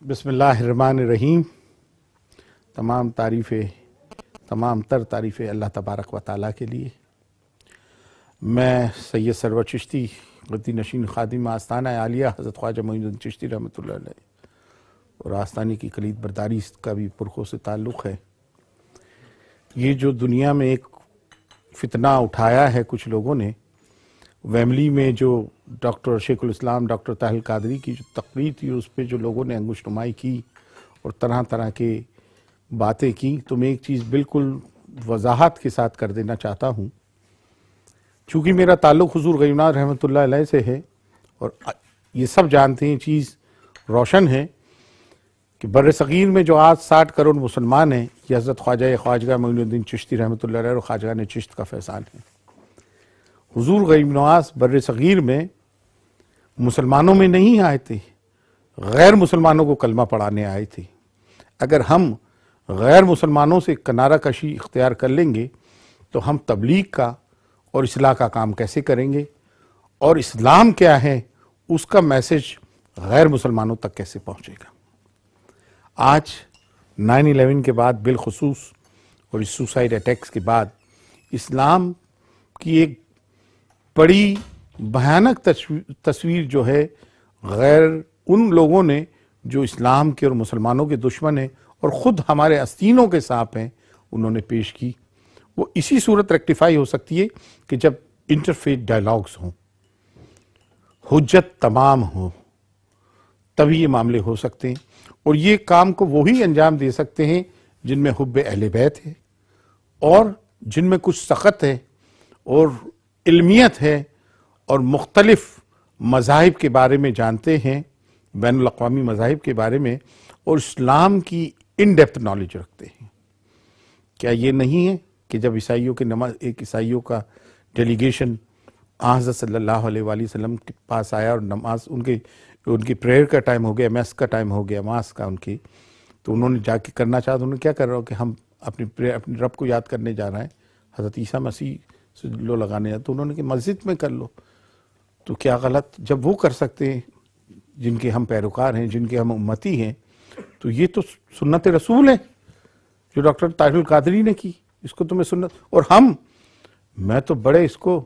बिस्मिल्लाहिर्रहमानिर्रहीम। तमाम तर तारीफ़ें अल्लाह तबारक व तआला के लिए। मैं सैयद सरवर चिश्ती गद्दी नशीन खादिम आस्ताना आलिया हज़रत ख्वाजा मोइनुद्दीन चिश्ती रहमतुल्लाह अलैह और आस्तानी की कलीद बरदारी का भी पुरखों से ताल्लुक़ है। ये जो दुनिया में एक फितना उठाया है कुछ लोगों ने, वेमली में जो डॉक्टर शेखुल इस्लाम डॉक्टर ताहिल कादरी की जो तकरीर थी उस पर जो लोगों ने अंगुशनुमाई की और तरह तरह के बातें की, तो मैं एक चीज़ बिल्कुल वजाहत के साथ कर देना चाहता हूँ। चूँकि मेरा ताल्लुक़ हुज़ूर गरीबनाथ रहमतुल्लाह अलैह से है और ये सब जानते हैं, चीज़ रोशन है कि बर्र सग़ीर में जो आज 60 करोड़ मुसलमान हैं, ये हज़रत ख्वाजा मोइनुद्दीन चिश्ती रहमतुल्लाह अलैह और ख्वाजा ने चिश्त का फैसान है। हुज़ूर गरीब नवाज़ बर्र सग़ीर में मुसलमानों में नहीं आए थे, गैर मुसलमानों को कलमा पढ़ाने आए थे। अगर हम गैर मुसलमानों से किनारा कशी इख्तियार कर लेंगे तो हम तबलीग का और इस्लाह का काम कैसे करेंगे, और इस्लाम क्या है उसका मैसेज गैर मुसलमानों तक कैसे पहुँचेगा। आज 9/11 के बाद बिलखुसूस और इस सुसाइड अटैक्स के बाद इस्लाम की एक बड़ी भयानक तस्वीर जो है गैर उन लोगों ने जो इस्लाम के और मुसलमानों के दुश्मन हैं और ख़ुद हमारे आस्तीनों के सांप हैं, उन्होंने पेश की। वो इसी सूरत रेक्टिफाई हो सकती है कि जब इंटरफेथ डायलॉग्स हों, हुज्जत तमाम हो, तभी ये मामले हो सकते हैं। और ये काम को वही अंजाम दे सकते हैं जिनमें हुब्बे अहले बैत है और जिनमें कुछ सख़त है और इल्मियत है और मुख्तलिफ मज़ाहिब के बारे में जानते हैं, बैनुल अक़वामी मज़ाहिब के बारे में, और इस्लाम की इन डेप्थ नॉलेज रखते हैं। क्या ये नहीं है कि जब ईसाइयों के एक ईसाइयों का डेलीगेशन हज़रत सल्लल्लाहु अलैहि वसल्लम के पास आया और नमाज उनकी प्रेयर का टाइम हो गया, मैस का टाइम हो गया, मास का उनकी, तो उन्होंने जाके करना चाहा, तो उन्होंने क्या कर रहा हो कि हम अपने रब को याद करने जा रहे हैं, हज़रत ईसा मसीह से लो लगाने, तो उन्होंने कि मस्जिद में कर लो। तो क्या गलत, जब वो कर सकते हैं जिनके हम पैरोकार हैं, जिनके हम उम्मती हैं, तो ये तो सुन्नत रसूल है जो डॉक्टर ताहिल कादरी ने की, इसको तो मैं सुन्नत, और मैं तो बड़े इसको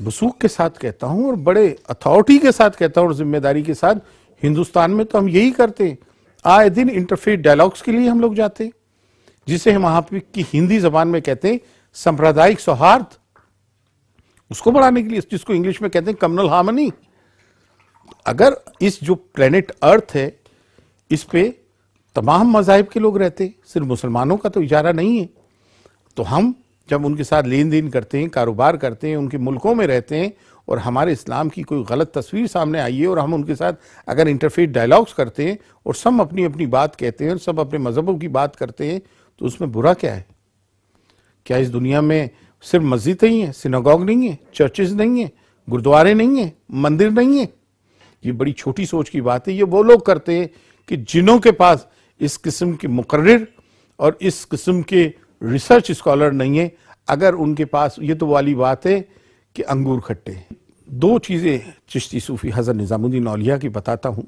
वसूख के साथ कहता हूँ और बड़े अथॉरिटी के साथ कहता हूँ और जिम्मेदारी के साथ, हिंदुस्तान में तो हम यही करते हैं। आए दिन इंटरफेथ डायलॉग्स के लिए हम लोग जाते हैं, जिसे हम वहां की हिंदी जबान में कहते हैं सांप्रदायिक सौहार्द, उसको बढ़ाने के लिए, जिसको इंग्लिश में कहते हैं कम्युनल हार्मनी। अगर इस जो प्लेनेट अर्थ है इस पे तमाम मज़ाहिब के लोग रहते, सिर्फ मुसलमानों का तो इजारा नहीं है, तो हम जब उनके साथ लेन देन करते हैं, कारोबार करते हैं, उनके मुल्कों में रहते हैं और हमारे इस्लाम की कोई गलत तस्वीर सामने आई है और हम उनके साथ अगर इंटरफेथ डायलॉग्स करते हैं और सब अपनी अपनी बात कहते हैं और सब अपने मजहबों की बात करते हैं, तो उसमें बुरा क्या है। क्या इस दुनिया में सिर्फ मस्जिद नहीं है, सिनागॉग नहीं है, चर्चेज नहीं है, गुरुद्वारे नहीं है, मंदिर नहीं है। ये बड़ी छोटी सोच की बात है। ये वो लोग करते हैं कि जिन्हों के पास इस किस्म के मुकर्रिर और इस किस्म के रिसर्च स्कॉलर नहीं है, अगर उनके पास, ये तो वाली बात है कि अंगूर खट्टे। दो चीज़ें चिश्ती सूफी हज़रत निज़ामुद्दीन औलिया की बताता हूँ।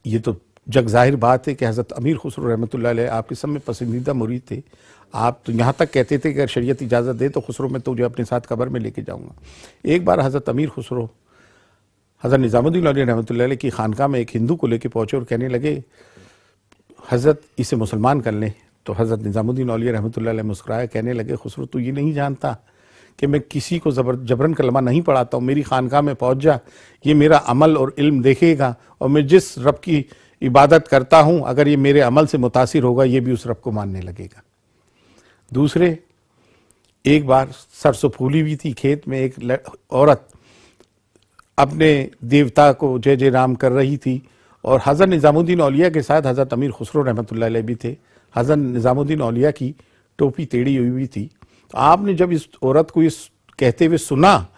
ये तो जग जाहिर बात है कि हज़रत अमीर खुसरो रहमतुल्लाह अलैह आपके सब में पसंदीदा मुरीद थे। आप तो यहाँ तक कहते थे कि अगर शरीयत इजाज़त दे तो खुसरो में तुझे अपने साथ कब्र में लेके जाऊँगा। एक बार हज़रत अमीर खुसरो हज़रत निज़ामुद्दीन औलिया रहमतुल्लाह अलैह की खानका में एक हिंदू को लेके पहुँचे और कहने लगे, हज़रत इसे मुसलमान कर लें। तो हज़रत निज़ामुद्दीन औलिया रहमतुल्लाह अलैह मुस्कुराए, कहने लगे, खुसरो तू ये नहीं जानता कि मैं किसी को जबरन कलमा नहीं पढ़ाता हूँ, मेरी खानका में पहुँच जा, ये मेरा अमल और इल्म देखेगा और मैं जिस रब की इबादत करता हूँ अगर ये मेरे अमल से मुतासिर होगा, ये भी उस रब को मानने लगेगा। दूसरे, एक बार सरसों फूली हुई थी खेत में, एक औरत अपने देवता को जय जय राम कर रही थी और हज़रत निज़ामुद्दीन औलिया के साथ हज़रत अमीर खुसरो रहमतुल्लाह अलैह भी थे। हज़रत निज़ामुद्दीन औलिया की टोपी टेढ़ी हुई थी। तो आपने जब इस औरत को इस कहते हुए सुना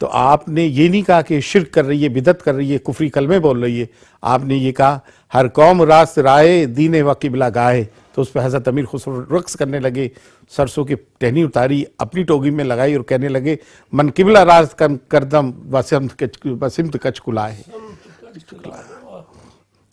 तो आपने ये नहीं कहा कि शिर्क कर रही है, बिदत कर रही है, कुफरी कलमे बोल रही है। आपने ये कहा, हर कौम रास्त राय दीन व किबला गाए। तो उस पर हज़रत अमीर खुसरो रक्स करने लगे, सरसों की टहनी उतारी, अपनी टोगी में लगाई और कहने लगे, मन किबला रास्त करदम वसिमत कच कुलाए।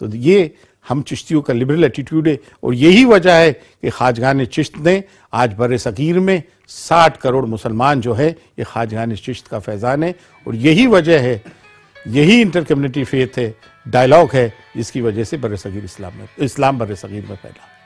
तो ये हम चिश्तियों का लिबरल एटीट्यूड है और यही वजह है कि ख्वाजगान चिश्त ने आज बर सगीर में 60 करोड़ मुसलमान जो है ये ख्वाजगान चिश्त का फैज़ान है और यही वजह है, यही इंटर कम्युनिटी फेथ है, डायलॉग है जिसकी वजह से बर सगीर इस्लाम बर सगीर में फैला।